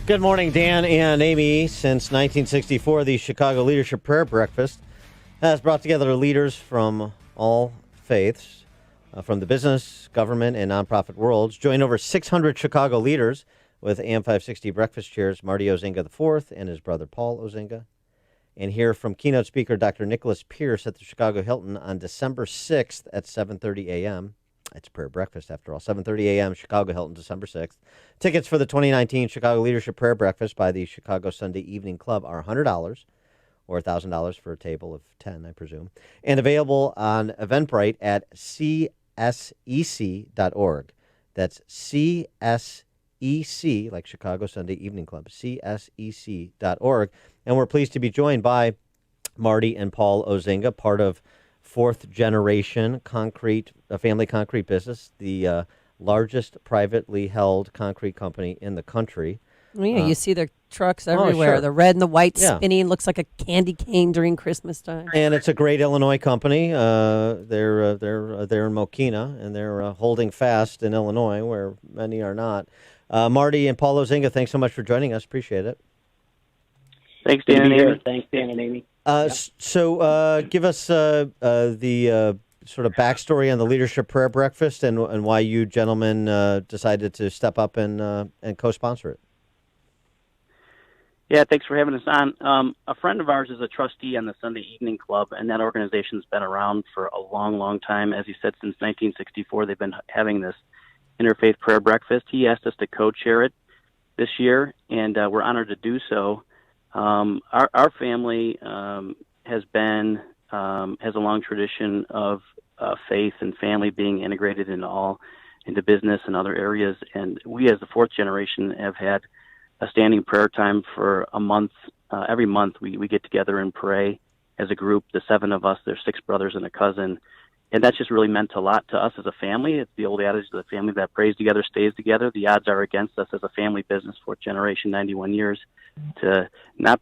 Good morning, Dan and Amy. Since 1964, the Chicago Leadership Prayer Breakfast has brought together leaders from all faiths, from the business, government, and nonprofit worlds. Join over 600 Chicago leaders with AM 560 breakfast chairs, Marty Ozinga IV and his brother Paul Ozinga. And hear from keynote speaker Dr. Nicholas Pierce at the Chicago Hilton on December 6th at 7:30 a.m. It's prayer breakfast, after all. 7:30 a.m., Chicago Hilton, December 6th. Tickets for the 2019 Chicago Leadership Prayer Breakfast by the Chicago Sunday Evening Club are $100 or $1,000 for a table of 10, I presume, and available on Eventbrite at csec.org. That's CSEC, like Chicago Sunday Evening Club, csec.org. And we're pleased to be joined by Marty and Paul Ozinga, part of fourth generation family concrete business, the largest privately held concrete company in the country. Well, yeah, you see their trucks everywhere. Sure. The red and the white spinning looks like a candy cane during Christmas time. And it's a great Illinois company. They're in Mokina, and they're holding fast in Illinois, where many are not. Marty and Paul Ozinga, thanks so much for joining us. Appreciate it. Thanks, Dan and Amy. Thanks, Dan and Amy. So give us the sort of backstory on the Leadership Prayer Breakfast and why you gentlemen decided to step up and co-sponsor it. Yeah, thanks for having us on. A friend of ours is a trustee on the Sunday Evening Club, and that organization's been around for a long, long time. As he said, since 1964, they've been having this interfaith prayer breakfast. He asked us to co-chair it this year, and we're honored to do so. Our family has a long tradition of faith and family being integrated into business and other areas. And we, as the fourth generation, have had a standing prayer time for a month. Every month we get together and pray as a group, the seven of us. There's six brothers and a cousin. And that's just really meant a lot to us as a family. It's the old adage of the family that prays together stays together. The odds are against us as a family business, fourth generation, 91 years, to not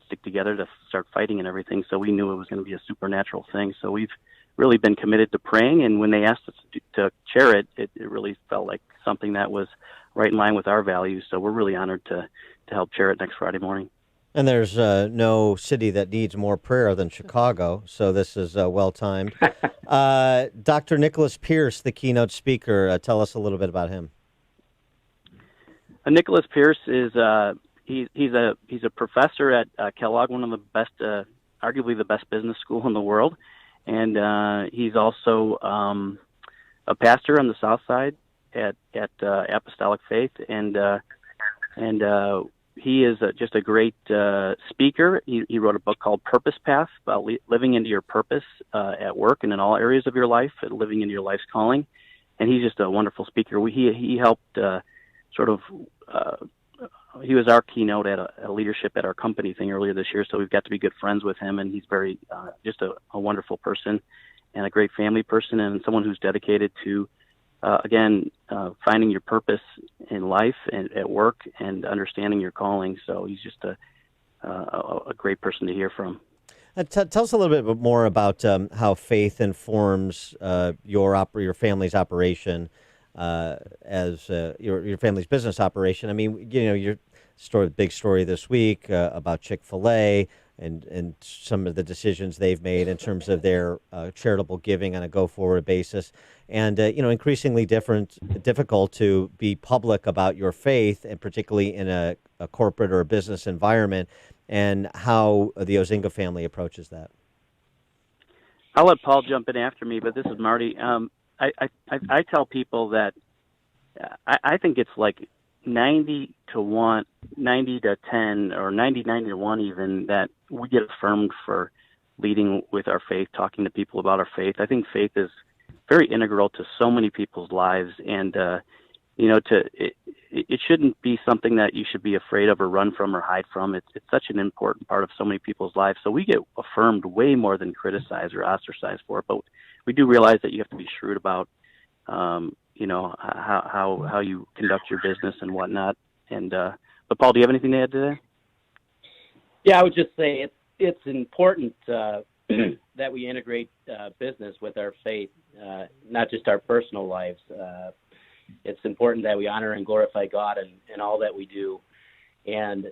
stick together, to start fighting and everything. So we knew it was going to be a supernatural thing. So we've really been committed to praying. And when they asked us to chair it, it really felt like something that was right in line with our values. So we're really honored to help chair it next Friday morning. And there's no city that needs more prayer than Chicago, so this is well-timed. Dr. Nicholas Pierce, the keynote speaker, tell us a little bit about him. Nicholas Pierce is he's a professor at Kellogg, one of the best, arguably the best business school in the world, and he's also a pastor on the South Side at Apostolic Faith, and he is just a great speaker. He wrote a book called Purpose Path, about living into your purpose at work and in all areas of your life, and living into your life's calling. And he's just a wonderful speaker. He helped he was our keynote at a leadership at our company thing earlier this year, so we've got to be good friends with him, and he's very just a wonderful person and a great family person, and someone who's dedicated to finding your purpose in life and at work and understanding your calling. So he's just a great person to hear from. Tell us a little bit more about how faith informs your family's operation as your family's business operation. I mean, your big story this week about Chick-fil-A and some of the decisions they've made in terms of their charitable giving on a go-forward basis. And, increasingly difficult to be public about your faith, and particularly in a corporate or a business environment, and how the Ozinga family approaches that. I'll let Paul jump in after me, but this is Marty. I tell people that I think it's like 90 to 10, or 99 to 1 even, that we get affirmed for leading with our faith, talking to people about our faith. I think faith is very integral to so many people's lives, and it shouldn't be something that you should be afraid of or run from or hide from. It's such an important part of so many people's lives. So we get affirmed way more than criticized or ostracized for it. But we do realize that you have to be shrewd about how you conduct your business and whatnot. And but Paul, do you have anything to add to that? Yeah, I would just say it's important that we integrate business with our faith, not just our personal lives. It's important that we honor and glorify God in all that we do. And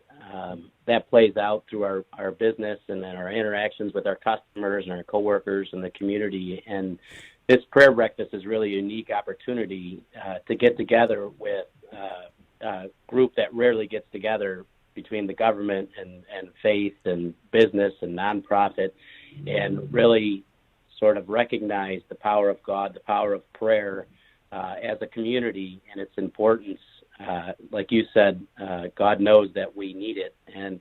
that plays out through our business and then our interactions with our customers and our coworkers and the community. And this prayer breakfast is really a unique opportunity to get together with a group that rarely gets together between the government and faith and business and nonprofit, and really sort of recognize the power of God, the power of prayer as a community and its importance. Like you said, God knows that we need it, and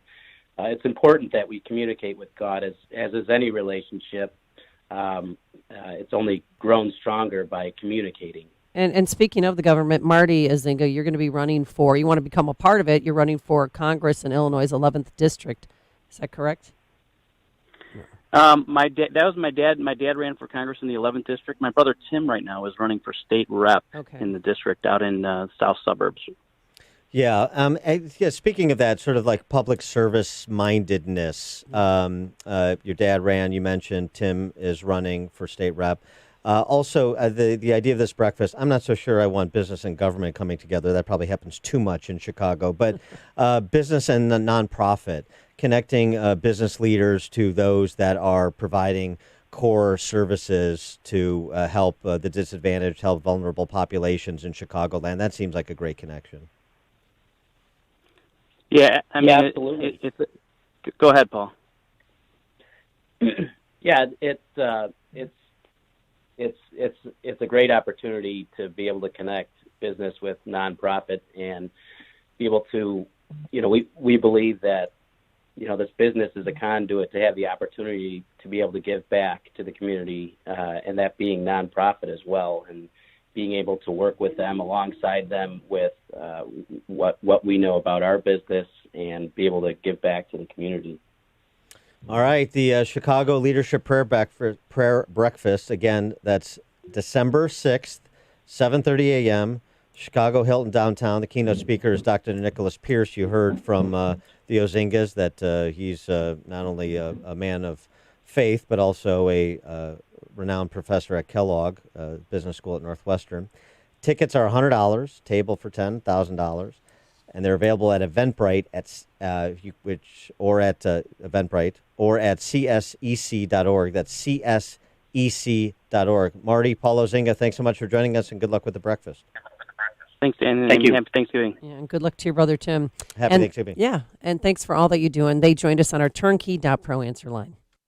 it's important that we communicate with God, as is any relationship. It's only grown stronger by communicating. And speaking of the government, Marty Ozinga, you're going to be running for, you want to become a part of it, you're running for Congress in Illinois' 11th District. Is that correct? That was my dad. My dad ran for Congress in the 11th district. My brother Tim right now is running for state rep in the district out in south suburbs. Yeah. Speaking of that, sort of like public service mindedness, your dad ran. You mentioned Tim is running for state rep. Also, the idea of this breakfast, I'm not so sure I want business and government coming together. That probably happens too much in Chicago. But business and the nonprofit, connecting business leaders to those that are providing core services to help the disadvantaged, help vulnerable populations in Chicagoland. That seems like a great connection. Yeah, I mean, absolutely. Go ahead, Paul. Yeah, it's a great opportunity to be able to connect business with nonprofit and be able to, we believe that, this business is a conduit to have the opportunity to be able to give back to the community, and that being nonprofit as well, and being able to work with them, alongside them with what we know about our business, and be able to give back to the community. All right, the Chicago Leadership Prayer Breakfast, again, that's December 6th, 7:30 a.m., Chicago Hilton downtown. The keynote speaker is Dr. Nicholas Pierce. You heard from the Ozingas that he's not only a man of faith, but also a renowned professor at Kellogg Business School at Northwestern. Tickets are $100, table for $10,000. And they're available at Eventbrite or at Eventbrite or at csec.org. That's csec.org. Marty, Paul Ozinga, thanks so much for joining us, and good luck with the breakfast. Thanks, Dan. Thank you. Happy Thanksgiving. Yeah, and good luck to your brother Tim. Happy Thanksgiving. Yeah, and thanks for all that you do. And they joined us on our turnkey.pro answer line.